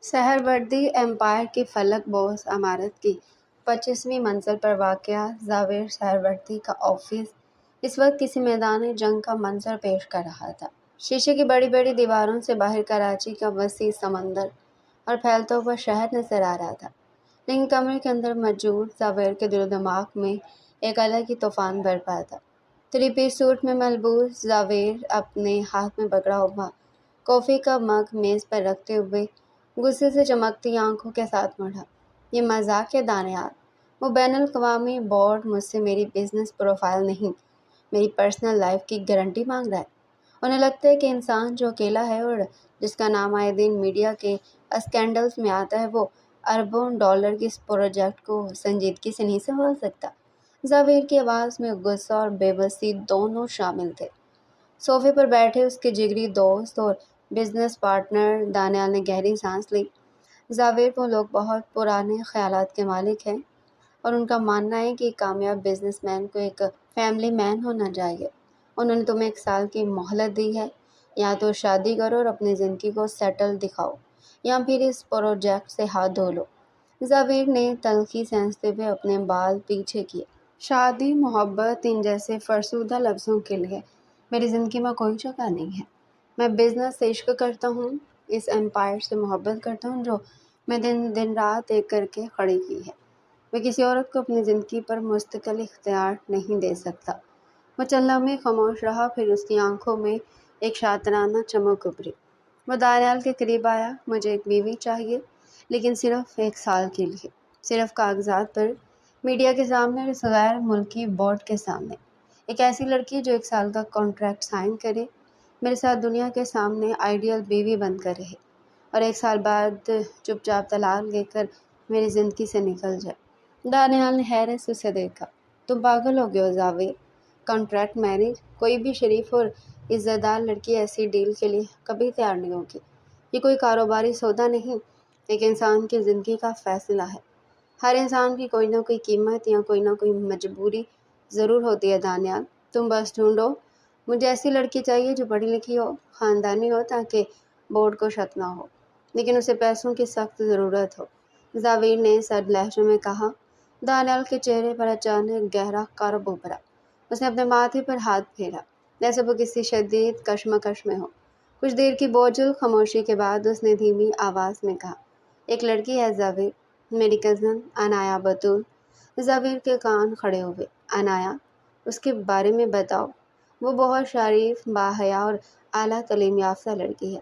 سہروردی empire کی فلک بوس عمارت کی 25ویں منزل پر واقع زاویہ سہروردی کا آفس اس وقت کسی میدان جنگ کا منظر پیش کر رہا تھا۔ شیشے کی بڑی بڑی دیواروں سے باہر کراچی کا وسیع سمندر اور پھیلتا ہوا شہر نظر آ رہا تھا، لیکن کمرے کے اندر موجود زاویہ کے دل و دماغ میں ایک الگ ہی طوفان برپا تھا۔ 3 پیس سوٹ میں ملبوس زاویہ اپنے ہاتھ میں پکڑا ہوا کافی کا مگ میز پر رکھتے ہوئے غصے سے چمکتی آنکھوں کے ساتھ مڑا۔ یہ مذاق ہے دانیال، وہ بین الاقوامی بورڈ مجھ سے میری بزنس پروفائل نہیں، میری پرسنل لائف کی گارنٹی مانگ رہا ہے۔ انہیں لگتا ہے کہ انسان جو اکیلا ہے اور جس کا نام آئے دن میڈیا کے اسکینڈلز میں آتا ہے، وہ اربوں ڈالر کے اس پروجیکٹ کو سنجیدگی سے نہیں سنبھال سکتا۔ زاویہ کی آواز میں غصہ اور بے بسی دونوں شامل تھے۔ صوفے پر بیٹھے اس کے جگری دوست اور بزنس پارٹنر دانیال نے گہری سانس لی۔ زاویہ وہ لوگ بہت پرانے خیالات کے مالک ہیں اور ان کا ماننا ہے کہ ایک کامیاب بزنس مین کو ایک فیملی مین ہونا چاہیے۔ انہوں نے تمہیں 1 سال کی مہلت دی ہے، یا تو شادی کرو اور اپنی زندگی کو سیٹل دکھاؤ، یا پھر اس پروجیکٹ سے ہاتھ دھو لو۔ زاویہ نے تلخی سینچتے ہوئے اپنے بال پیچھے کیے۔ شادی، محبت، ان جیسے فرسودہ لفظوں کے لیے میری زندگی میں کوئی جگہ نہیں ہے۔ میں بزنس سے عشق کرتا ہوں، اس ایمپائر سے محبت کرتا ہوں جو میں دن رات ایک کر کے کھڑی کی ہے۔ میں کسی عورت کو اپنی زندگی پر مستقل اختیار نہیں دے سکتا۔ وہ چند لمحے خاموش رہا، پھر اس کی آنکھوں میں ایک شاطرانہ چمک ابھری۔ وہ دانیال کے قریب آیا۔ مجھے ایک بیوی چاہیے، لیکن صرف 1 سال کے لیے، صرف کاغذات پر، میڈیا کے سامنے اور اس غیر ملکی بورڈ کے سامنے۔ ایک ایسی لڑکی جو 1 سال کا کانٹریکٹ سائن کرے، میرے ساتھ دنیا کے سامنے آئیڈیل بیوی بن کر رہے، اور 1 سال بعد چپ چاپ طلاق لے کر میری زندگی سے نکل جائے۔ دانیال نے حیرت سے اسے دیکھا۔ تم پاگل ہو گئے ہو زاویہ؟ Contract marriage? کوئی بھی شریف اور عزت دار لڑکی ایسی ڈیل کے لیے کبھی تیار نہیں ہوگی۔ یہ کوئی کاروباری سودا نہیں، ایک انسان کی زندگی کا فیصلہ ہے۔ ہر انسان کی کوئی نہ کوئی قیمت یا کوئی نہ کوئی مجبوری ضرور ہوتی ہے دانیال۔ تم بس ڈھونڈو۔ مجھے ایسی لڑکی چاہیے جو پڑھی لکھی ہو، خاندانی ہو، تاکہ بورڈ کو شک نہ ہو، لیکن اسے پیسوں کی سخت ضرورت ہو، زاویہ نے سرد لہجے میں کہا۔ دانیال کے چہرے پر اچانک گہرا کرب ابھرا۔ اس نے اپنے ماتھے پر ہاتھ پھیرا، جیسے وہ کسی شدید کشمکش میں ہو۔ کچھ دیر کی بوجھل خاموشی کے بعد اس نے دھیمی آواز میں کہا، ایک لڑکی ہے زاویہ، میری کزن عنایا بتول۔ زاویہ کے کان کھڑے ہوئے۔ عنایا؟ اس کے بارے میں بتاؤ۔ وہ بہت شریف، باحیا اور اعلیٰ تعلیم یافتہ لڑکی ہے،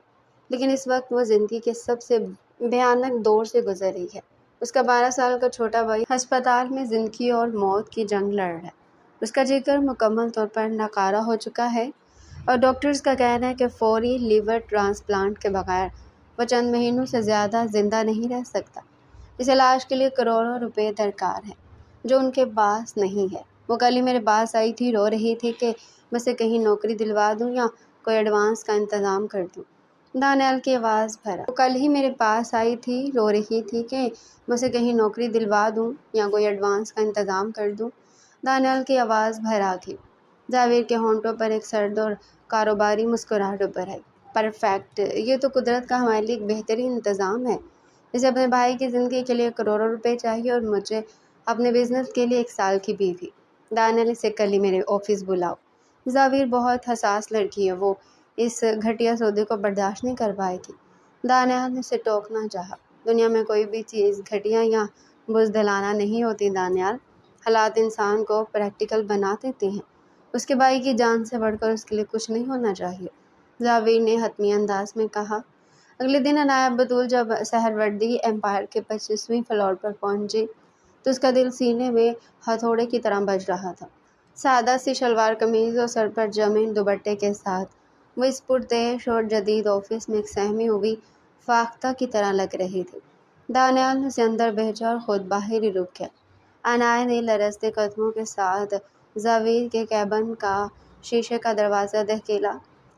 لیکن اس وقت وہ زندگی کے سب سے بھیانک دور سے گزر رہی ہے۔ اس کا 12 سال کا چھوٹا بھائی ہسپتال میں زندگی اور موت کی جنگ لڑ رہا ہے۔ اس کا جگر مکمل طور پر ناکارہ ہو چکا ہے، اور ڈاکٹرز کا کہنا ہے کہ فوری لیور ٹرانسپلانٹ کے بغیر وہ چند مہینوں سے زیادہ زندہ نہیں رہ سکتا۔ اس علاج کے لیے کروڑوں روپے درکار ہیں، جو ان کے پاس نہیں ہے۔ وہ کل ہی میرے پاس آئی تھی، رو رہی تھی کہ میں اسے کہیں نوکری دلوا دوں یا کوئی ایڈوانس کا انتظام کر دوں۔ دانیال کی آواز بھرا۔ وہ کل ہی میرے پاس آئی تھی، رو رہی تھی کہ میں اسے کہیں نوکری دلوا دوں یا کوئی ایڈوانس کا انتظام کر دوں۔ دانیال کی آواز بھرا گئی۔ زاویہ کے ہونٹوں پر ایک سرد اور کاروباری مسکراہٹ ابھر آئی۔ پرفیکٹ! یہ تو قدرت کا ہمارے لیے ایک بہترین انتظام ہے۔ اسے اپنے بھائی کی زندگی کے لیے کروڑوں روپے چاہیے، اور مجھے اپنے بزنس کے لیے 1 سال کی بیوی۔ دانیال، اسے کل ہی میرے آفس بلاؤ۔ زاویہ بہت حساس لڑکی ہے، وہ اس گھٹیا سودے کو برداشت نہیں کر پائے گی۔ دانیال نے اسے ٹوکنا چاہا۔ دنیا میں کوئی بھی چیز گھٹیا یا بزدلانہ نہیں ہوتی دانیال، حالات انسان کو پریکٹیکل بنا دیتے ہیں۔ اس کے بھائی کی جان سے بڑھ کر اس کے لیے کچھ نہیں ہونا چاہیے، زاویہ نے حتمی انداز میں کہا۔ اگلے دن عنایا بتول جب سہروردی ایمپائر کے 25ویں فلور پر پہنچی تو اس کا دل سینے میں ہتھوڑے کی طرح بج رہا تھا۔ سادہ سی شلوار قمیض اور سر پر جمے دوپٹے کے ساتھ وہ اس پرتعیش اور جدید آفس میں ایک سہمی ہوئی فاختہ کی طرح لگ رہی تھی۔ دانیال نے اسے اندر بھیجا اور خود باہر ہی رک گیا۔ عنایا نے لرزتے قدموں کے ساتھ زاویہ کے کیبن کا شیشے کا دروازہ دھکیلا۔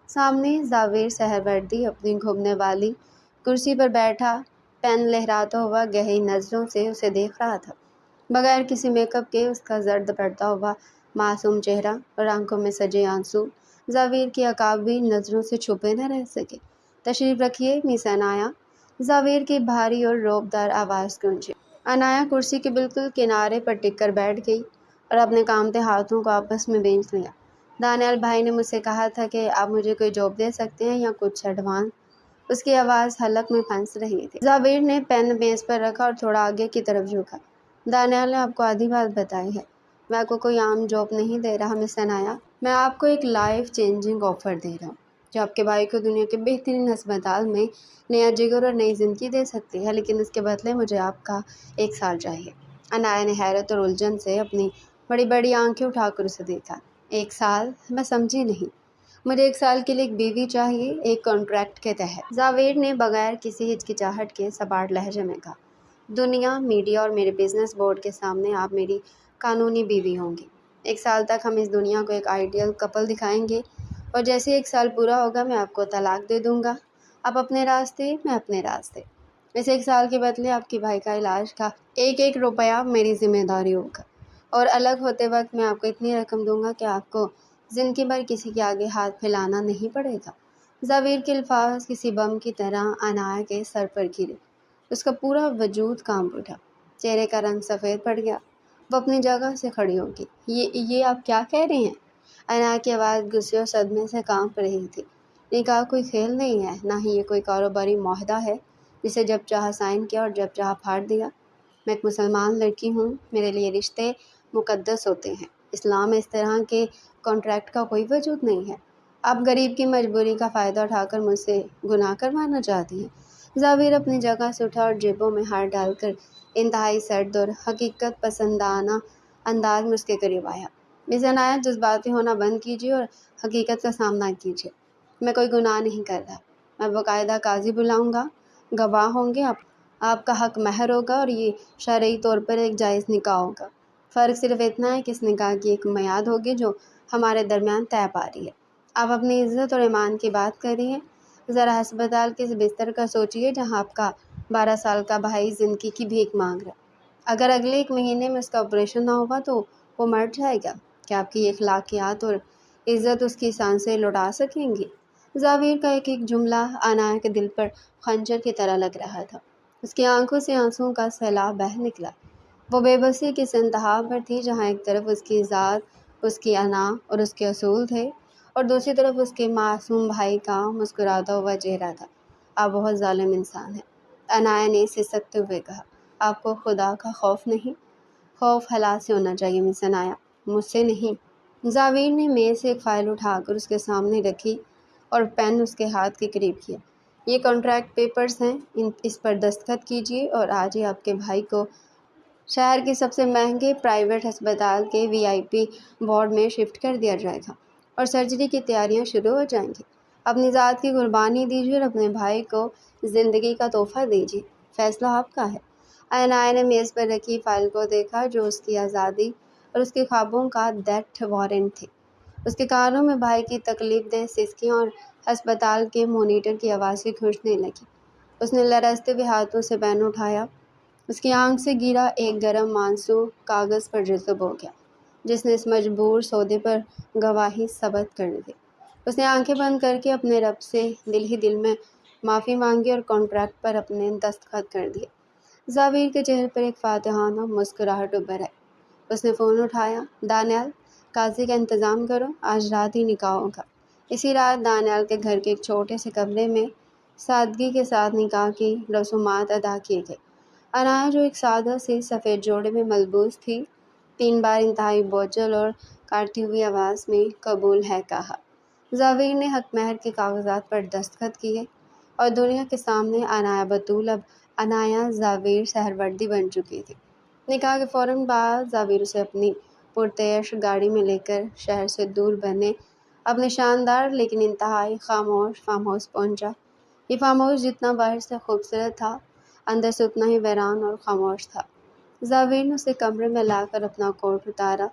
سامنے زاویہ سہروردی اپنی گھومنے والی کرسی پر بیٹھا، پین لہراتا ہوا گہری نظروں سے اسے دیکھ رہا تھا۔ بغیر کسی میک اپ کے اس کا زرد پڑتا ہوا معصوم چہرہ اور آنکھوں میں سجے آنسو زاویہ کی عقابی نظروں سے چھپے نہ رہ سکے۔ تشریف رکھیے مس عنایا۔ زاویر کی بھاری اور روبدار آواز گونجی۔ انایا کرسی کے بالکل کنارے پر ٹک کر بیٹھ گئی اور اپنے کامتے ہاتھوں کو آپس میں بھیج لیا۔ دانیال بھائی نے مجھ سے کہا تھا کہ آپ مجھے کوئی جاب دے سکتے ہیں یا کچھ ایڈوانس۔ اس کی آواز حلق میں پھنس رہی تھی۔ زاویر نے پین میز پر رکھا اور تھوڑا آگے کی طرف جھکا۔ دانیال نے آپ کو آدھی بات بتائی ہے۔ میں آپ کو کوئی عام جاب نہیں دے رہا مس انایا۔ میں آپ کو ایک لائف چینجنگ آفر دے رہا ہوں جو آپ کے بھائی کو دنیا کے بہترین ہسپتال میں نیا جگر اور نئی زندگی دے سکتی ہے، لیکن اس کے بدلے مجھے آپ کا 1 سال چاہیے۔ انایا نے حیرت اور الجھن سے اپنی بڑی بڑی آنکھیں اٹھا کر اسے دیکھا۔ 1 سال؟ میں سمجھی نہیں۔ مجھے 1 سال کے لیے ایک بیوی چاہیے، ایک کانٹریکٹ کے تحت۔ زاویر نے بغیر کسی ہچکچاہٹ کے سپاٹ لہجے میں کہا۔ دنیا، میڈیا اور میرے بزنس بورڈ کے سامنے آپ میری قانونی بیوی ہوں گی۔ 1 سال تک ہم اس دنیا کو ایک آئیڈیل کپل دکھائیں گے اور جیسے 1 سال پورا ہوگا میں آپ کو طلاق دے دوں گا۔ آپ اپنے راستے، میں اپنے راستے۔ اس 1 سال کے بدلے آپ کے بھائی کا علاج کا ایک روپیہ میری ذمہ داری ہوگا اور الگ ہوتے وقت میں آپ کو اتنی رقم دوں گا کہ آپ کو زندگی بھر کسی کے آگے ہاتھ پھیلانا نہیں پڑے گا۔ زاویر کے الفاظ کسی بم کی طرح انایا کے سر پر گرے۔ اس کا پورا وجود کانپ اٹھا، چہرے کا رنگ سفید پڑ گیا۔ وہ اپنی جگہ سے کھڑی ہو گئی۔ یہ آپ کیا کہہ رہے ہیں؟ انایا کی آواز غصے اور صدمے سے کانپ رہی تھی۔ نکاح کوئی کھیل نہیں ہے، نہ ہی یہ کوئی کاروباری معاہدہ ہے جسے جب چاہا سائن کیا اور جب چاہا پھاڑ دیا۔ میں ایک مسلمان لڑکی ہوں، میرے لیے رشتے مقدس ہوتے ہیں۔ اسلام میں اس طرح کے کانٹریکٹ کا کوئی وجود نہیں ہے۔ آپ غریب کی مجبوری کا فائدہ اٹھا کر مجھ سے گناہ کروانا چاہتی ہیں۔ زاویر اپنی جگہ سے اٹھا اور جیبوں میں ہاتھ ڈال کر انتہائی سرد اور حقیقت پسندانہ انداز میں اس کے قریب آیا۔ مس انایا، جذباتی ہونا بند کیجیے اور حقیقت کا سامنا کیجیے۔ میں کوئی گناہ نہیں کر رہا۔ میں باقاعدہ قاضی بلاؤں گا، گواہ ہوں گے، آپ کا حق مہر ہوگا اور یہ شرعی طور پر ایک جائز نکاح ہوگا۔ فرق صرف اتنا ہے کہ اس نکاح کی ایک میعاد ہوگی جو ہمارے درمیان طے پا رہی ہے۔ آپ اپنی عزت اور ایمان کی بات کر رہی ہیں۔ ذرا ہسپتال کے اس بستر کا سوچیے جہاں آپ کا 12 سال کا بھائی زندگی کی بھیک مانگ رہا ہے۔ اگر اگلے 1 مہینے میں اس کا آپریشن نہ ہوا تو وہ مر جائے گا۔ کیا آپ کی اخلاقیات اور عزت اس کی سانسیں لوٹا سکیں گی؟ زاویر کا ایک جملہ انایا کے دل پر خنجر کی طرح لگ رہا تھا۔ اس کی آنکھوں سے آنسوؤں کا سیلاب بہہ نکلا۔ وہ بے بسی کی اس انتہا پر تھی جہاں ایک طرف اس کی ذات، اس کی انا اور اس کے اصول تھے اور دوسری طرف اس کے معصوم بھائی کا مسکراتا ہوا چہرہ تھا۔ آپ بہت ظالم انسان ہیں، انایا نے سسکتے ہوئے کہا۔ آپ کو خدا کا خوف نہیں؟ خوف حالات سے ہونا چاہیے مس انایا، مجھ سے نہیں۔ زاویر نے میز سے ایک فائل اٹھا کر اس کے سامنے رکھی اور پین اس کے ہاتھ کے قریب کیا۔ یہ کانٹریکٹ پیپرز ہیں، اس پر دستخط کیجیے اور آج ہی آپ کے بھائی کو شہر کے سب سے مہنگے پرائیویٹ ہسپتال کے VIP وارڈ میں شفٹ کر دیا جائے گا اور سرجری کی تیاریاں شروع ہو جائیں گی۔ اپنی ذات کی قربانی دیجیے اور اپنے بھائی کو زندگی کا تحفہ دیجیے۔ فیصلہ آپ کا ہے۔ انایا نے میز پر رکھی فائل کو دیکھا جو اس کی آزادی اور اس کے خوابوں کا ڈیتھ وارنٹ تھی۔ اس کے کانوں میں بھائی کی تکلیف دہ سسکیاں اور ہسپتال کے مانیٹر کی آوازیں گونجنے لگی۔ اس نے لرزتے ہوئے ہاتھوں سے پین اٹھایا۔ اس کی آنکھ سے گرا ایک گرم آنسو کاغذ پر جذب ہو گیا جس نے اس مجبور سودے پر گواہی ثبت کر دی۔ اس نے آنکھیں بند کر کے اپنے رب سے دل ہی دل میں معافی مانگی اور کانٹریکٹ پر اپنے دستخط کر دیے۔ زاویر کے چہرے پر ایک فاتحانہ مسکراہٹ ابھر آئی۔ اس نے فون اٹھایا۔ دانیال، قاضی کا انتظام کرو، آج رات ہی نکاح ہوگا۔ اسی رات دانیال کے گھر کے ایک چھوٹے سے کمرے میں سادگی کے ساتھ نکاح کی رسومات ادا کیے گئے۔ انایا جو ایک سادہ سی سفید جوڑے میں ملبوس تھی، 3 بار انتہائی بوجھل اور کاٹتی ہوئی آواز میں قبول ہے کہا۔ زاویر نے حق مہر کے کاغذات پر دستخط کیے اور دنیا کے سامنے انایا بطول اب انایا زاویر سہروردی بن چکی تھی۔ نکاح کے فوراً بعد زاویر اسے اپنی پرتعیش گاڑی میں لے کر شہر سے دور بنے اپنے شاندار لیکن انتہائی خاموش فارم ہاؤس پہنچا۔ یہ فارم ہاؤس جتنا باہر سے خوبصورت تھا، اندر سے اتنا ہی ویران اور خاموش تھا۔ زاویر نے اسے کمرے میں لا کر اپنا کوٹ اتارا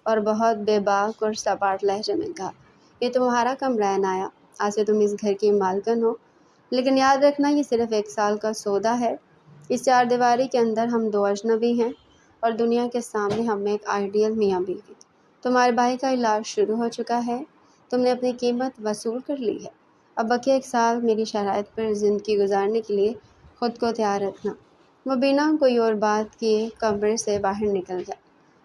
اور بہت بے باک اور سپاٹ لہجے میں کہا، یہ تمہارا کمرہ ہے انایا، آج سے تم اس گھر کی مالکن ہو، لیکن یاد رکھنا یہ صرف 1 سال کا سودا ہے۔ اس 4 دیواری کے اندر ہم 2 اجنبی ہیں اور دنیا کے سامنے ہم ایک آئیڈیل میاں بیوی۔ تمہارے بھائی کا علاج شروع ہو چکا ہے، تم نے اپنی قیمت وصول کر لی ہے۔ اب بقیہ 1 سال میری شرائط پر زندگی گزارنے کے لیے خود کو تیار رکھنا۔ وہ بنا کوئی اور بات کیے کمرے سے باہر نکل گیا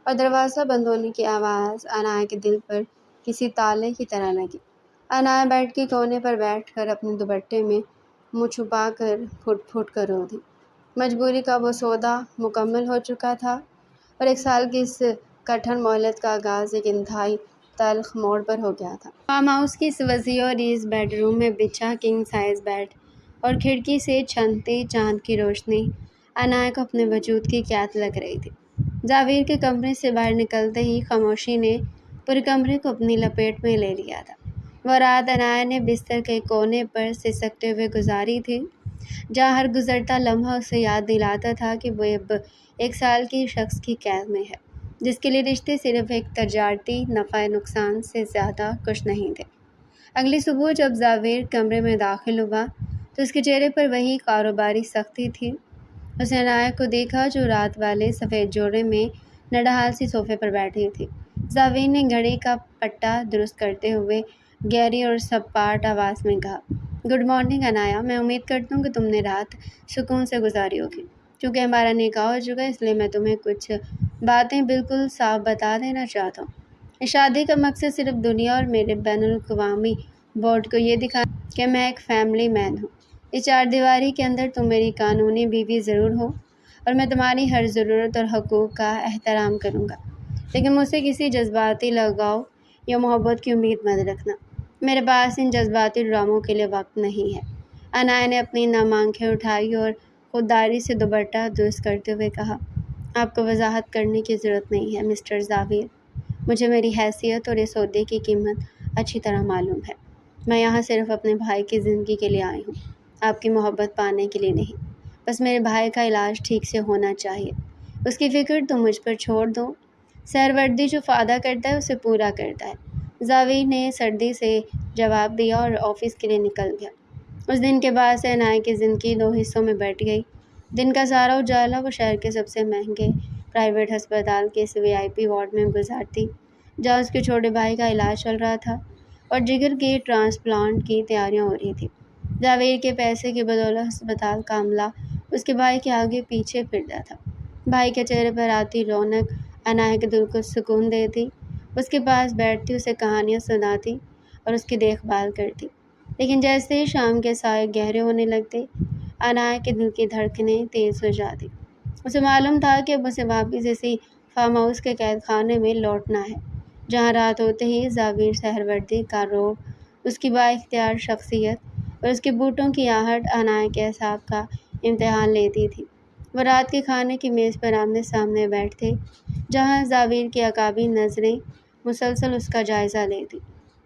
اور دروازہ بند ہونے کی آواز عنایا کے دل پر کسی تالے کی طرح لگی۔ عنایا بیڈ کے کونے پر بیٹھ کر اپنے دوپٹے میں منہ چھپا کر پھٹ پھٹ کر رو دی۔ مجبوری کا وہ سودا مکمل ہو چکا تھا اور 1 سال کی اس کٹھن مہلت کا آغاز ایک انتہائی تلخ موڑ پر ہو گیا تھا۔ فارم ہاؤس کی اس وسیع اور اس بیڈ روم میں بچھا کنگ سائز بیڈ اور کھڑکی سے چھنتی چاند کی روشنی عنایا کو اپنے وجود کی قیادت لگ رہی تھی۔ جاوید کے کمرے سے باہر نکلتے ہی خاموشی نے پورے کمرے کو اپنی لپیٹ میں لے لیا تھا۔ وہ رات عنایا نے بستر کے کونے پر سسکتے ہوئے گزاری تھی، جہاں ہر گزرتا لمحہ اسے یاد دلاتا تھا کہ وہ اب 1 سال کی شخص کی قید میں ہے، جس کے لیے رشتے صرف ایک تجارتی نفع نقصان سے زیادہ کچھ نہیں تھے۔ اگلی صبح جب جاوید کمرے میں داخل ہوا تو اس کے چہرے پر وہی کاروباری سختی تھی۔ اس نے عنایا کو دیکھا جو رات والے سفید جوڑے میں نڈھال سی صوفے پر بیٹھی تھی۔ جاوید نے گھڑی کا پٹا درست کرتے ہوئے گہری اور سپاٹ آواز میں کہا، گڈ مارننگ عنایا، میں امید کرتا ہوں کہ تم نے رات سکون سے گزاری ہوگی۔ چونکہ ہمارا نکاح ہو چکا ہے اس لیے میں تمہیں کچھ باتیں بالکل صاف بتا دینا چاہتا ہوں۔ اس شادی کا مقصد صرف دنیا اور میرے بین الاقوامی بورڈ کو یہ دکھانا کہ میں ایک فیملی مین ہوں۔ اس 4 دیواری کے اندر تم میری قانونی بیوی ضرور ہو اور میں تمہاری ہر ضرورت اور حقوق کا احترام کروں گا، لیکن مجھ سے کسی جذباتی لگاؤ یا محبت کی امید مت رکھنا۔ میرے پاس ان جذباتی ڈراموں کے لیے وقت نہیں ہے۔ عنایا نے اپنی نم آنکھیں اٹھائی اور خودداری سے دوپٹہ درست کرتے ہوئے کہا، آپ کو وضاحت کرنے کی ضرورت نہیں ہے مسٹر جاوید، مجھے میری حیثیت اور اس عہدے کی قیمت اچھی طرح معلوم ہے۔ میں یہاں صرف اپنے بھائی کی زندگی کے لیے آئی ہوں، آپ کی محبت پانے کے لیے نہیں۔ بس میرے بھائی کا علاج ٹھیک سے ہونا چاہیے، اس کی فکر تم مجھ پر چھوڑ دو۔ سہروردی جو وعدہ کرتا ہے اسے پورا کرتا ہے، جاوید نے سردی سے جواب دیا اور آفس کے لیے نکل گیا۔ اس دن کے بعد سے عنایا کی زندگی 2 حصوں میں بٹ گئی۔ دن کا سارا اجالا وہ شہر کے سب سے مہنگے پرائیویٹ ہسپتال کے اس VIP وارڈ میں گزارتی، جہاں اس کے چھوٹے بھائی کا علاج چل رہا تھا اور جگر کے ٹرانسپلانٹ کی تیاریاں ہو رہی تھیں۔ جاوید کے پیسے کی بدولت ہسپتال کا عملہ اس کے بھائی کے آگے پیچھے پھرتا تھا۔ بھائی کے چہرے پر آتی رونق عنایا کے دل کو سکون دیتی، اس کے پاس بیٹھتی، اسے کہانیاں سناتی اور اس کی دیکھ بھال کرتی۔ لیکن جیسے ہی شام کے سائے گہرے ہونے لگتے، عنایا کے دل کی دھڑکنیں تیز ہو جاتی۔ اسے معلوم تھا کہ اب اسے واپس اسی فارم ہاؤس کے قید خانے میں لوٹنا ہے، جہاں رات ہوتے ہی جاوید سہروردی کا روب، اس کی با اختیار شخصیت اور اس کے بوٹوں کی آہٹ عنایا کے اعصاب کا امتحان لیتی تھی۔ وہ رات کے کھانے کی میز پر آمنے سامنے بیٹھتے، جہاں جاوید کی عقابی نظریں مسلسل اس کا جائزہ لیتی،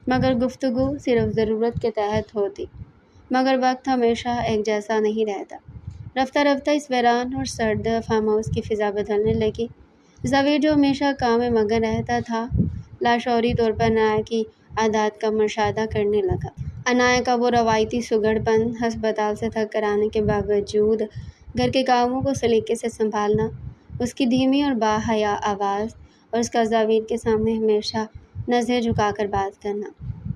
مگر گفتگو صرف ضرورت کے تحت ہوتی۔ مگر وقت ہمیشہ ایک جیسا نہیں رہتا۔ رفتہ رفتہ اس ویران اور سرد فارم ہاؤس کی فضا بدلنے لگی۔ جاوید جو ہمیشہ کام میں مگن رہتا تھا، لاشعوری طور پر عنایا کی عادات کا مشاہدہ کرنے لگا۔ عنایا کا وہ روایتی سگڑ پن، ہسپتال سے تھک کر آنے کے باوجود گھر کے کاموں کو سلیقے سے سنبھالنا، اس کی دھیمی اور باحیا آواز اور اس کا جاوید کے سامنے ہمیشہ نظریں جھکا کر بات کرنا،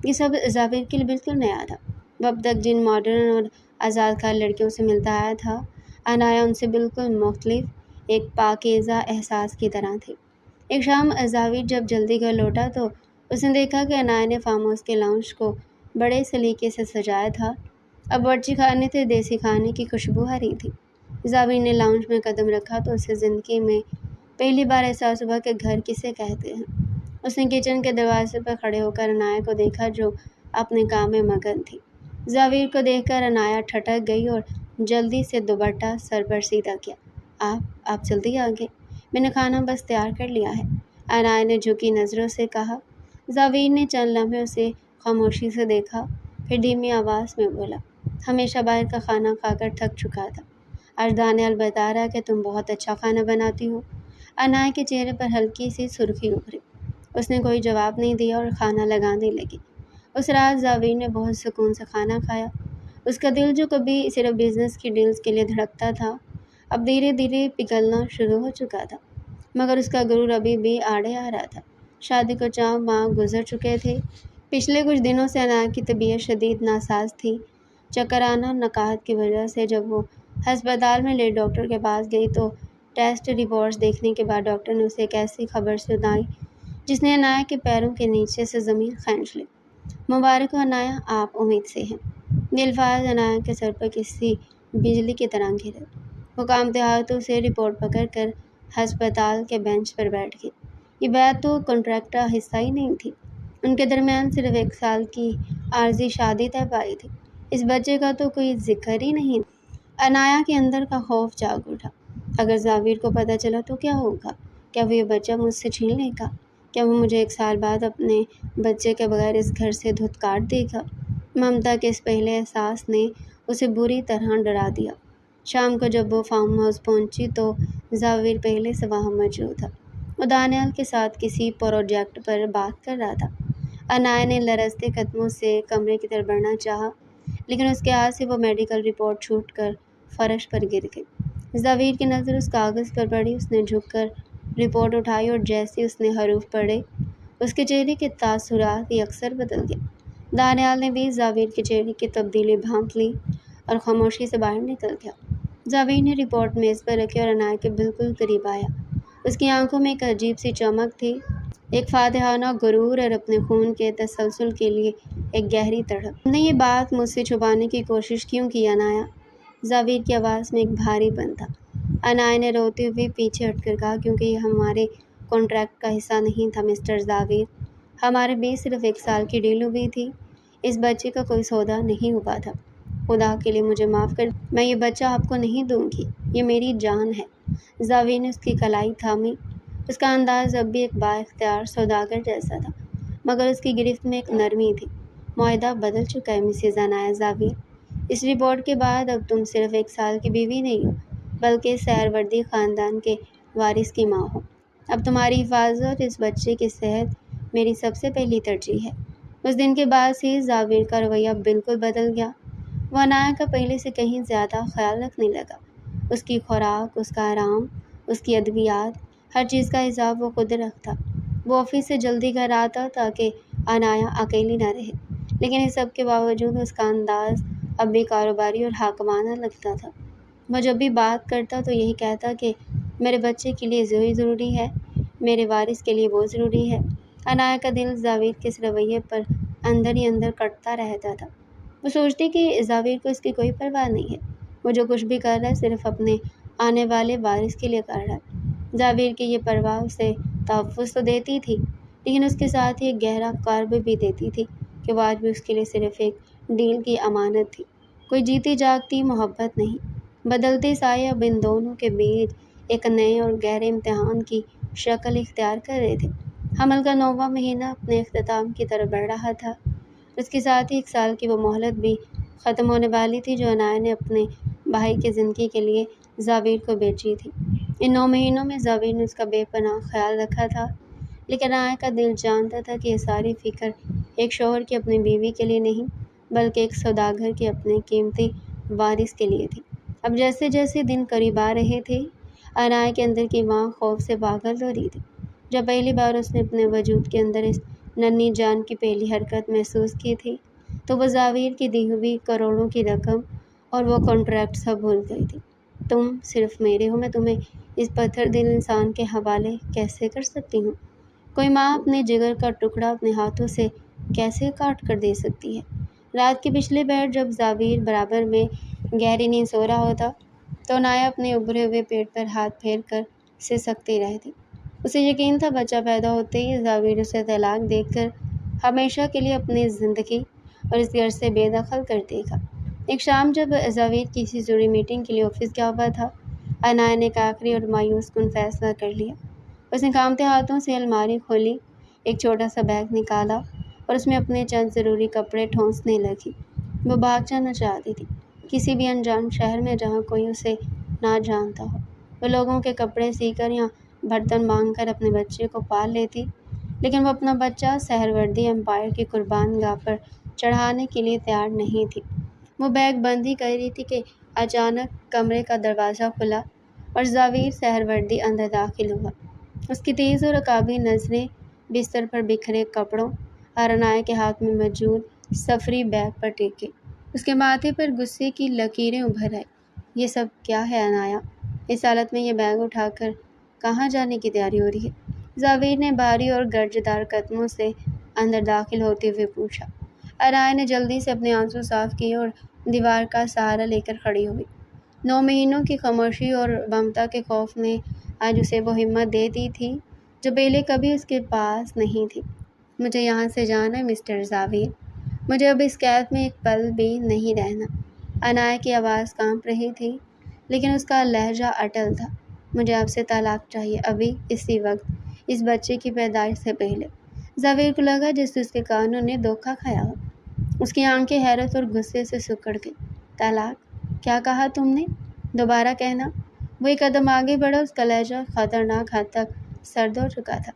یہ سب جاوید کے لیے بالکل نیا تھا۔ وہ اب تک جن ماڈرن اور آزاد کار لڑکیوں سے ملتا آیا تھا، عنایا ان سے بالکل مختلف، ایک پاکیزہ احساس کی طرح تھی۔ ایک شام جاوید جب جلدی گھر لوٹا تو اس نے دیکھا کہ عنایا نے فارم ہاؤس کے لاؤنج کو بڑے سلیقے سے سجایا تھا۔ اب باورچی خانے سے دیسی کھانے کی خوشبو آ رہی تھی۔ جاوید نے لاؤنج میں قدم رکھا تو اسے زندگی میں پہلی بار احساس ہوا کہ گھر کسے کہتے ہیں۔ اس نے کچن کے دروازے پر کھڑے ہو کر عنایا کو دیکھا جو اپنے کام میں مگن تھی۔ جاوید کو دیکھ کر عنایا ٹھٹک گئی اور جلدی سے دوپٹہ سر پر سیدھا کیا۔ آپ جلدی آ گئے، میں نے کھانا بس تیار کر لیا ہے، عنایا نے جھکی نظروں سے کہا۔ جاوید نے چند لمحے اسے خاموشی سے دیکھا، پھر دھیمی آواز میں بولا، ہمیشہ باہر کا کھانا کھا کر تھک چکا تھا، آج دانیال بتا رہا کہ تم بہت اچھا کھانا بناتی ہو۔ عنایا کے چہرے پر ہلکی سی سرخی ابھری۔ اس نے کوئی جواب نہیں دیا اور کھانا لگانے لگی۔ اس رات جاوید نے بہت سکون سے کھانا کھایا۔ اس کا دل جو کبھی صرف بزنس کی ڈیلز کے لیے دھڑکتا تھا، اب دھیرے دھیرے پگھلنا شروع ہو چکا تھا، مگر اس کا غرور ابھی بھی آڑے آ رہا تھا۔ شادی کو 4 ماہ گزر چکے تھے۔ پچھلے کچھ دنوں سے عنایا کی طبیعت شدید ناساز تھی۔ چکر آنا نقاہت کی وجہ سے جب وہ ہسپتال میں لیٹ ڈاکٹر کے پاس گئی تو ٹیسٹ رپورٹس دیکھنے کے بعد ڈاکٹر نے اسے ایک ایسی خبر سنائی جس نے عنایہ کے پیروں کے نیچے سے زمین کھینچ لی۔ مبارک ہو عنایہ، آپ امید سے ہیں۔ یہ الفاظ عنایہ کے سر پر کسی بجلی کی طرح گرے۔ وہ کانپتے ہاتھوں سے رپورٹ پکڑ کر ہسپتال کے بینچ پر بیٹھ گئی۔ یہ بات تو کنٹریکٹ کا حصہ ہی نہیں تھی۔ ان کے درمیان صرف 1 سال کی عارضی شادی طے پائی تھی۔ اس بچے کا تو کوئی ذکر ہی نہیں تھا۔ عنایہ کے اندر کا خوف جاگ اٹھا۔ اگر زاویر کو پتہ چلا تو کیا ہوگا؟ کیا وہ یہ بچہ مجھ سے چھین لے گا؟ کیا وہ مجھے 1 سال بعد اپنے بچے کے بغیر اس گھر سے دھتکار دے گا؟ ممتا کے اس پہلے احساس نے اسے بری طرح ڈرا دیا۔ شام کو جب وہ فارم ہاؤس پہنچی تو زاویر پہلے سے وہاں موجود تھا۔ وہ دانیال کے ساتھ کسی پروجیکٹ پر بات کر رہا تھا۔ عنایہ نے لرزتے قدموں سے کمرے کی طرف بڑھنا چاہا، لیکن اس کے ہاتھ سے وہ میڈیکل رپورٹ چھوٹ کر فرش پر گر گئی۔ زاویر کی نظر اس کاغذ پر پڑی۔ اس نے جھک کر رپورٹ اٹھائی اور جیسے اس نے حروف پڑھے اس کے چہرے کے تاثرات یکسر بدل گئے۔ دانیال نے بھی زاویر کے چہرے کی تبدیلی بھانپ لی اور خاموشی سے باہر نکل گیا۔ زاویر نے رپورٹ میز پر رکھی اور عنایہ کے بالکل قریب آیا۔ اس کی آنکھوں میں ایک عجیب سی چمک تھی، ایک فاتحانہ غرور اور اپنے خون کے تسلسل کے لیے ایک گہری تڑپ۔ تم نے یہ بات مجھ سے چھپانے کی کوشش کیوں کی عنایہ؟ زاویر کی آواز میں ایک بھاری پن تھا۔ عنایہ نے روتے ہوئے پیچھے ہٹ کر کہا، کیونکہ یہ ہمارے کنٹریکٹ کا حصہ نہیں تھا مسٹر زاویر۔ ہمارے بیچ صرف 1 سال کی ڈیل ہوئی تھی۔ اس بچے کا کوئی سودا نہیں ہوا تھا۔ خدا کے لیے مجھے معاف کر، میں یہ بچہ آپ کو نہیں دوں گی، یہ میری جان ہے۔ زاویر نے اس کی کلائی تھامی۔ اس کا انداز اب بھی ایک با اختیار سوداگر جیسا تھا، مگر اس کی گرفت میں ایک نرمی تھی۔ معاہدہ بدل چکا ہے مسز عنایہ زاویر۔ اس رپورٹ کے بعد اب تم صرف 1 سال کی بیوی نہیں ہو، بلکہ سہروردی خاندان کے وارث کی ماں ہو۔ اب تمہاری حفاظت اور اس بچے کی صحت میری سب سے پہلی ترجیح ہے۔ اس دن کے بعد سے زاویر کا رویہ بالکل بدل گیا۔ وہ عنایہ کا پہلے سے کہیں زیادہ خیال رکھنے لگا۔ اس کی خوراک، اس کا آرام، اس کی ادویات، ہر چیز کا حساب وہ خود رکھتا۔ وہ آفس سے جلدی گھر آتا تاکہ عنایہ اکیلی نہ رہے، لیکن اس سب کے باوجود اس کا انداز اب بھی کاروباری اور حاکمانہ لگتا تھا۔ وہ جب بھی بات کرتا تو یہی کہتا کہ میرے بچے کے لیے زوئی ضروری ہے، میرے وارث کے لیے وہ ضروری ہے۔ عنایہ کا دل زاویر کے اس رویے پر اندر ہی اندر کٹتا رہتا تھا۔ وہ سوچتی کہ زاویر کو اس کی کوئی پرواہ نہیں ہے۔ وہ جو کچھ بھی کر رہا ہے صرف اپنے آنے والے وارث کے لیے کر رہا ہے۔ زاویر کی یہ پرواہ اسے تحفظ تو دیتی تھی، لیکن اس کے ساتھ ہی ایک گہرا کرب بھی دیتی تھی کہ وہ آج بھی اس کے لیے صرف ایک ڈیل کی امانت تھی، کوئی جیتی جاگتی محبت نہیں۔ بدلتے سائے اب ان دونوں کے بیچ ایک نئے اور گہرے امتحان کی شکل اختیار کر رہے تھے۔ حمل کا 9واں مہینہ اپنے اختتام کی طرف بڑھ رہا تھا۔ اس کے ساتھ ہی 1 سال کی وہ مہلت بھی ختم ہونے والی تھی جو عنایہ نے اپنے بھائی کی زندگی کے لیے زاویر کو بیچی تھی۔ ان 9 مہینوں میں زاویر نے اس کا بے پناہ خیال رکھا تھا، لیکن عنایہ کا دل جانتا تھا کہ یہ ساری فکر ایک شوہر کی اپنی بیوی کے لیے نہیں، بلکہ ایک سوداگر کے اپنے قیمتی وارث کے لیے تھی۔ اب جیسے جیسے دن قریب آ رہے تھے، عنایہ کے اندر کی ماں خوف سے پاگل ہو رہی تھی۔ جب پہلی بار اس نے اپنے وجود کے اندر اس ننھی جان کی پہلی حرکت محسوس کی تھی تو وہ زاویر کی دی ہوئی کروڑوں کی رقم اور وہ کنٹریکٹ سب بھول گئی تھی۔ تم صرف میرے ہو، میں تمہیں اس پتھر دل انسان کے حوالے کیسے کر سکتی ہوں؟ کوئی ماں اپنے جگر کا ٹکڑا اپنے ہاتھوں سے کیسے کاٹ کر دے سکتی ہے؟ رات کے پچھلے پہر جب زاویر برابر میں گہری نیند سو رہا ہوتا تو عنایہ اپنے ابھرے ہوئے پیٹ پر ہاتھ پھیر کر سسکتی رہتی۔ اسے یقین تھا بچہ پیدا ہوتے ہی زاویر اسے طلاق دے کر ہمیشہ کے لیے اپنی زندگی اور اس گھر سے بے دخل کر دے گا۔ ایک شام جب زاویر کسی ضروری میٹنگ کے لیے آفس گیا ہوا تھا، عنایہ نے ایک آخری اور مایوس کن فیصلہ کر لیا۔ اس نے کانپتے ہاتھوں سے الماری کھولی، ایک چھوٹا سا بیگ نکالا اور اس میں اپنے چند ضروری کپڑے ٹھونسنے لگی۔ وہ بھاگ جانا چاہتی تھی، کسی بھی انجان شہر میں جہاں کوئی اسے نہ جانتا ہو۔ وہ لوگوں کے کپڑے سی کر یا برتن مانگ کر اپنے بچے کو پال لیتی، لیکن وہ اپنا بچہ سہروردی امپائر کی قربان گاہ پر چڑھانے کے لیے تیار نہیں تھی۔ وہ بیگ بند ہی کر رہی تھی کہ اچانک کمرے کا دروازہ کھلا اور زاویر سہروردی اندر داخل ہوا۔ اس کی تیز اور عقابی نظریں بستر پر بکھرے کپڑوں اور عنایہ کے ہاتھ میں موجود سفری بیگ پر ٹکی۔ اس کے ماتھے پر غصے کی لکیریں ابھر آئیں۔ یہ سب کیا ہے عنایا؟ اس حالت میں یہ بیگ اٹھا کر کہاں جانے کی تیاری ہو رہی ہے؟ زاویر نے بھاری اور گرجدار قدموں سے اندر داخل ہوتے ہوئے پوچھا۔ عنایا نے جلدی سے اپنے آنسو صاف کیے اور دیوار کا سہارا لے کر کھڑی ہوئی۔ 9 مہینوں کی خاموشی اور ممتا کے خوف نے آج اسے وہ ہمت دے دی تھی جو پہلے کبھی اس کے پاس نہیں تھی۔ مجھے یہاں سے جانا ہے مسٹر زاویر، مجھے اب اس قید میں ایک پل بھی نہیں رہنا۔ عنایا کی آواز کانپ رہی تھی لیکن اس کا لہجہ اٹل تھا۔ مجھے آپ سے طلاق چاہیے، ابھی، اسی وقت، اس بچے کی پیدائش سے پہلے۔ زاویر کو لگا جیسے اس کے کانوں نے دھوکہ کھایا ہو۔ اس کی آنکھیں حیرت اور غصے سے سکڑ گئیں۔ طلاق؟ کیا کہا تم نے؟ دوبارہ کہنا۔ وہ ایک قدم آگے بڑھا، اس کا لہجہ خطرناک حد تک سرد ہو چکا تھا۔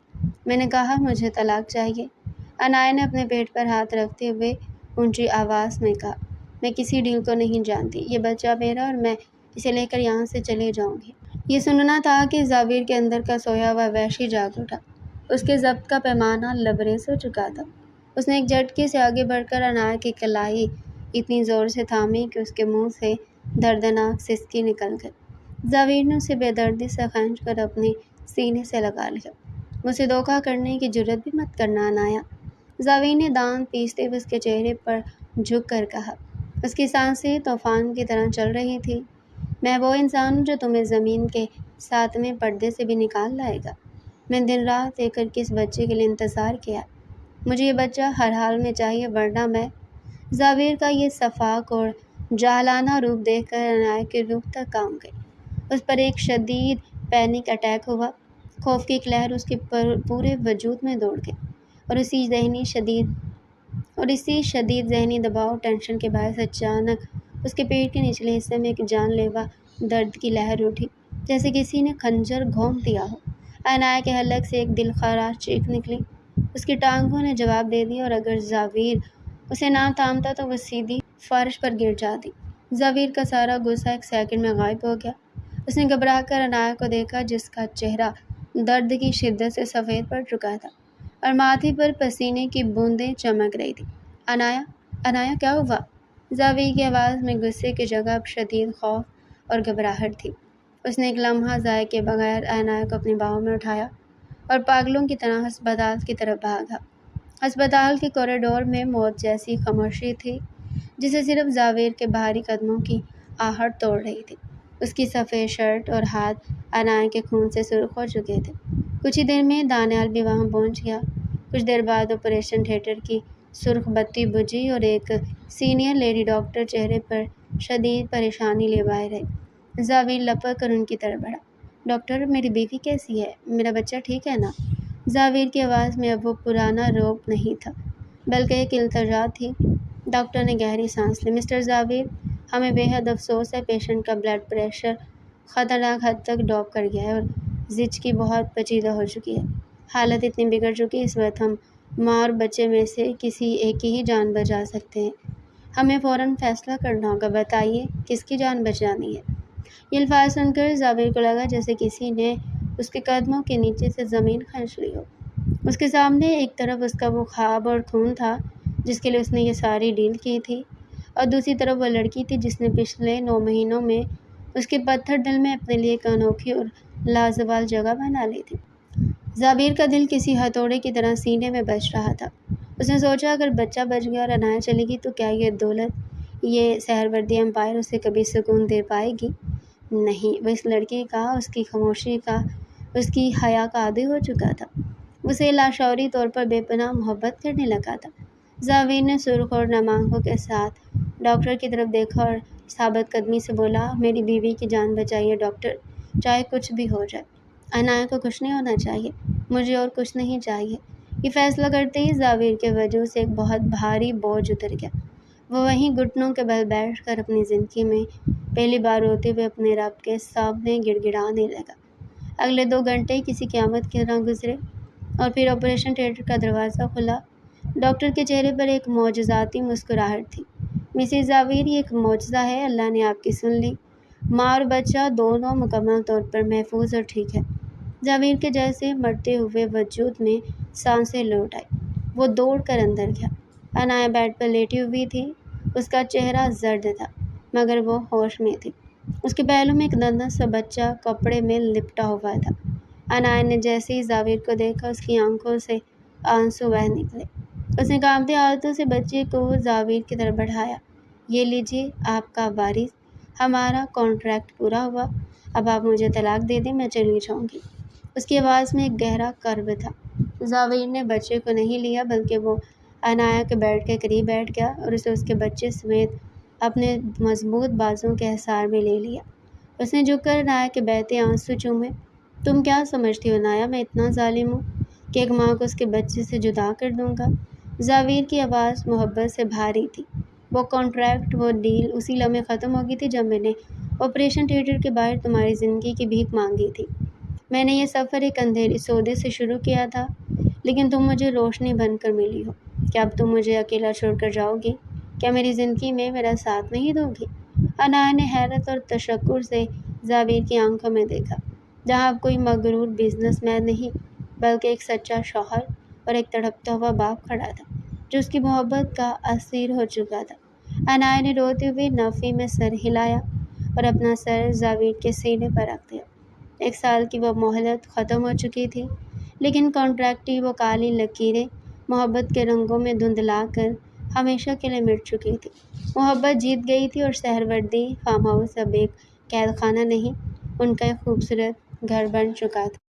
میں نے کہا مجھے طلاق چاہیے، عنایا نے اپنے پیٹ پر ہاتھ رکھتے ہوئے اونچی آواز میں کہا۔ میں کسی ڈیل کو نہیں جانتی، یہ بچہ میرا اور میں اسے لے کر یہاں سے چلے جاؤں گی۔ یہ سننا تھا کہ زاویر کے اندر کا سویا ہوا وحشی جاگ اٹھا۔ اس کے ضبط کا پیمانہ لبریز ہو چکا تھا۔ اس نے ایک جھٹکے سے آگے بڑھ کر عنایا کی کلائی اتنی زور سے تھامی کہ اس کے منہ سے دردناک سسکی نکل گئی۔ زاویر نے اسے بے دردی سے کھینچ کر اپنے سینے سے لگا لیا۔ مجھ سے دھوکہ کرنے کی جرات بھی مت کرنا عنایا، زاویر نے دانت پیستے ہوئے اس کے چہرے پر جھک کر کہا۔ اس کی سانسیں طوفان کی طرح چل رہی تھیں۔ میں وہ انسان ہوں جو تمہیں زمین کے ساتویں پردے سے بھی نکال لائے گا۔ میں دن رات ایک کر کے اس بچے کے لیے انتظار کیا۔ مجھے یہ بچہ ہر حال میں چاہیے ورنہ میں… زاویر کا یہ شفاق اور جاہلانہ روپ دیکھ کر عنایا کی روح تک کانپ گئی۔ اس پر ایک شدید پینک اٹیک ہوا۔ خوف کی ایک لہر اس کے پورے وجود میں دوڑ گئی اور اسی شدید ذہنی دباؤ ٹینشن کے باعث اچانک اس کے پیٹ کے نچلے حصے میں ایک جان لیوا درد کی لہر اٹھی جیسے کسی نے خنجر گھونپ دیا ہو۔ عنایا کے حلق سے ایک دلخراش چیخ نکلی۔ اس کی ٹانگوں نے جواب دے دیا اور اگر زاویر اسے نہ تھامتا تو وہ سیدھی فرش پر گر جاتی۔ زاویر کا سارا غصہ ایک سیکنڈ میں غائب ہو گیا۔ اس نے گھبرا کر عنایا کو دیکھا جس کا چہرہ درد کی شدت سے سفید پڑ چکا تھا اور ماتھے پر پسینے کی بوندیں چمک رہی تھیں۔ عنایا کیا ہوا؟ زاویر کی آواز میں غصے کی جگہ اب شدید خوف اور گھبراہٹ تھی۔ اس نے ایک لمحہ ضائع کیے بغیر عنایا کو اپنی باہوں میں اٹھایا اور پاگلوں کی طرح ہسپتال کی طرف بھاگا۔ ہسپتال کے کوریڈور میں موت جیسی خاموشی تھی جسے صرف زاویر کے بھاری قدموں کی آہٹ توڑ رہی تھی۔ اس کی سفید شرٹ اور ہاتھ عنایا کے خون سے سرخ ہو چکے تھے۔ کچھ ہی دیر میں دانیال بھی وہاں پہنچ گیا۔ کچھ دیر بعد آپریشن تھیٹر کی سرخ بتی بجھی اور ایک سینئر لیڈی ڈاکٹر چہرے پر شدید پریشانی لیے باہر آئی۔ زاویر لپک کر ان کی طرف بڑھا۔ ڈاکٹر، میری بیوی کیسی ہے؟ میرا بچہ ٹھیک ہے نا؟ زاویر کی آواز میں اب وہ پرانا رعب نہیں تھا بلکہ ایک التجا تھی۔ ڈاکٹر نے گہری سانس لی۔ مسٹر زاویر، ہمیں بے حد افسوس ہے، پیشنٹ کا بلڈ پریشر خطرناک حد تک ڈراپ کر گیا ہے اور زچگی بہت پیچیدہ ہو چکی ہے۔ حالت اتنی بگڑ چکی ہے اس وقت ہم ماں اور بچے میں سے کسی ایک کی ہی جان بچا سکتے ہیں۔ ہمیں فوراً فیصلہ کرنا ہوگا، بتائیے کس کی جان بچانی ہے؟ یہ الفاظ سن کر زاویر کو لگا جیسے کسی نے اس کے قدموں کے نیچے سے زمین کھینچ لی ہو۔ اس کے سامنے ایک طرف اس کا وہ خواب اور خون تھا جس کے لیے اس نے یہ ساری ڈیل کی تھی اور دوسری طرف وہ لڑکی تھی جس نے پچھلے 9 مہینوں میں اس کے پتھر دل میں اپنے لیے ایک انوکھی اور لازوال جگہ بنا لی تھی۔ زاویر کا دل کسی ہتھوڑے کی طرح سینے میں بج رہا تھا۔ اس نے سوچا اگر بچہ بچ گیا اور عنایا چلے گی تو کیا یہ دولت، یہ سہروردی امپائر اسے کبھی سکون دے پائے گی؟ نہیں، وہ اس لڑکی کا، اس کی خاموشی کا، اس کی حیا کا عادی ہو چکا تھا۔ اسے لاشعوری طور پر بے پناہ محبت کرنے لگا تھا۔ زاویر نے سرخ اور نم آنکھوں کے ساتھ ڈاکٹر کی طرف دیکھا اور ثابت قدمی سے بولا، میری بیوی کی جان بچائیے ڈاکٹر، چاہے کچھ بھی ہو جائے۔ عنایا کو کچھ نہیں ہونا چاہیے، مجھے اور کچھ نہیں چاہیے۔ یہ فیصلہ کرتے ہی زاویر کے وجود سے ایک بہت بھاری بوجھ اتر گیا۔ وہ وہیں گھٹنوں کے بل بیٹھ کر اپنی زندگی میں پہلی بار روتے ہوئے اپنے رب کے سامنے گڑ گڑانے لگا۔ اگلے 2 گھنٹے کسی قیامت کی طرح گزرے اور پھر آپریشن تھیٹر کا دروازہ کھلا۔ ڈاکٹر کے چہرے پر ایک معجزاتی مسکراہٹ تھی۔ مسز زاویر، یہ ایک معجزہ ہے، اللہ نے آپ کی سن لی۔ ماں اور بچہ دونوں مکمل طور پر محفوظ اور ٹھیک ہے۔ زاویر کے جیسے مرتے ہوئے وجود میں سانسیں لوٹ آئی۔ وہ دوڑ کر اندر گیا۔ عنایا بیڈ پر لیٹی ہوئی تھی۔ اس کا چہرہ زرد تھا مگر وہ ہوش میں تھی۔ اس کے پہلو میں ایک ننھا سا بچہ کپڑے میں لپٹا ہوا تھا۔ عنایت نے جیسے ہی زاویر کو دیکھا اس کی آنکھوں سے آنسو بہہ نکلے۔ اس نے کانپتے ہاتھوں سے بچے کو زاویر کی طرف بڑھایا۔ یہ لیجیے آپ کا وارث، ہمارا کانٹریکٹ پورا ہوا، اب آپ مجھے طلاق دے دیں، میں چلی جاؤں گی۔ اس کی آواز میں ایک گہرا کرب تھا۔ زاویر نے بچے کو نہیں لیا بلکہ وہ عنایت کے بیڈ کے قریب بیٹھ گیا اور اسے اس کے بچے سمیت اپنے مضبوط بازوؤں کے حصار میں لے لیا۔ اس نے جھک کر عنایت کے بہتے آنسو چومے۔ تم کیا سمجھتی ہو عنایت، میں اتنا ظالم ہوں کہ ایک ماں کو اس کے بچے سے جدا کر دوں گا؟ زاویر کی آواز محبت سے بھاری تھی۔ وہ کانٹریکٹ، وہ ڈیل اسی لمحے ختم ہو گئی تھی جب میں نے آپریشن تھیٹر کے باہر تمہاری زندگی کی بھیک مانگی تھی۔ میں نے یہ سفر ایک اندھیرے سودے سے شروع کیا تھا، لیکن تم مجھے روشنی بن کر ملی ہو۔ کیا اب تم مجھے اکیلا چھوڑ کر جاؤ گی؟ کیا میری زندگی میں میرا ساتھ نہیں دو گی؟ عنایت نے حیرت اور تشکر سے زاویر کی آنکھوں میں دیکھا، جہاں اب کوئی مغرور بزنس مین نہیں بلکہ ایک سچا شوہر اور ایک تڑپتا ہوا باپ کھڑا تھا جو اس کی محبت کا اسیر ہو چکا تھا۔ عنایت نے روتے ہوئے نفی میں سر ہلایا اور اپنا سر زاویر کے سینے پر رکھ دیا۔ 1 سال کی وہ مہلت ختم ہو چکی تھی، لیکن کانٹریکٹ کی وہ کالی لکیریں محبت کے رنگوں میں دھندلا کر ہمیشہ کے لیے مٹ چکی تھی۔ محبت جیت گئی تھی اور سہروردی فارم ہاؤس اب ایک قید خانہ نہیں، ان کا ایک خوبصورت گھر بن چکا تھا۔